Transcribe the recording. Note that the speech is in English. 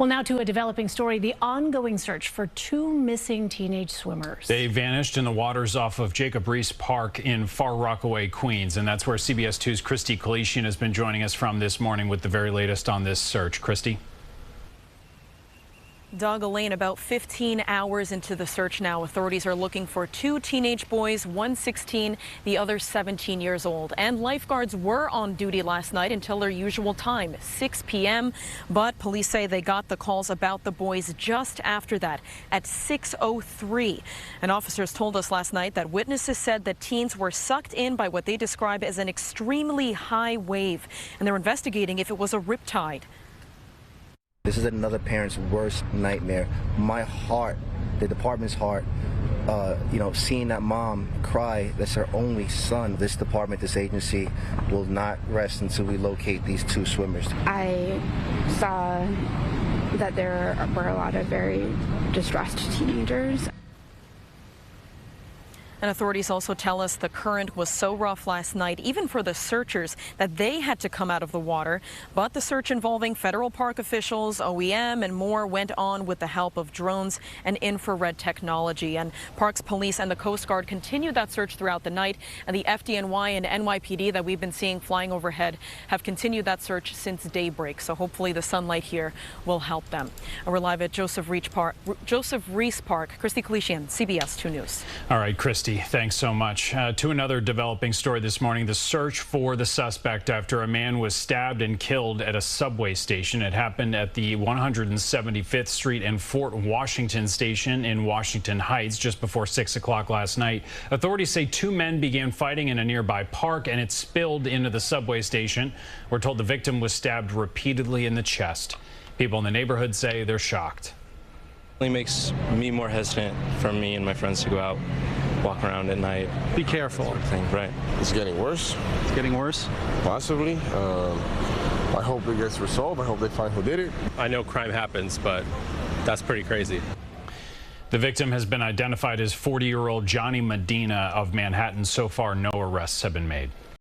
Well, now to a developing story, the ongoing search for two missing teenage swimmers. They vanished in the waters off of Jacob Riis Park in Far Rockaway, Queens. And that's where CBS 2's Kristie Keleshian has been joining us from this morning with the very latest on this search. Kristie? Doug, Elaine, about 15 hours into the search now, authorities are looking for two teenage boys, one 16, the other 17 years old. And lifeguards were on duty last night until their usual time, 6 p.m. But police say they got the calls about the boys just after that, at 6:03. And officers told us last night that witnesses said that teens were sucked in by what they describe as an extremely high wave, and they're investigating if it was a riptide. This is another parent's worst nightmare. My heart, the department's heart, seeing that mom cry, that's her only son. This department, this agency will not rest until we locate these two swimmers. I saw that there were a lot of very distressed teenagers. And authorities also tell us the current was so rough last night, even for the searchers, that they had to come out of the water. But the search involving federal park officials, OEM, and more went on with the help of drones and infrared technology. And Parks Police and the Coast Guard continued that search throughout the night. And the FDNY and NYPD that we've been seeing flying overhead have continued that search since daybreak. So hopefully the sunlight here will help them. We're live at Jacob Riis Park. Kristie Keleshian, CBS 2 News. All right, Kristie. Thanks so much. To another developing story this morning, the search for the suspect after a man was stabbed and killed at a subway station. It happened at the 175th Street and Fort Washington station in Washington Heights just before 6 o'clock last night. Authorities say two men began fighting in a nearby park and it spilled into the subway station. We're told the victim was stabbed repeatedly in the chest. People in the neighborhood say they're shocked. It makes me more hesitant for me and my friends to go out, walk around at night. Be careful. Sort of thing, right. It's getting worse. It's getting worse? Possibly. I hope it gets resolved. I hope they find who did it. I know crime happens, but that's pretty crazy. The victim has been identified as 40-year-old Johnny Medina of Manhattan. So far, no arrests have been made.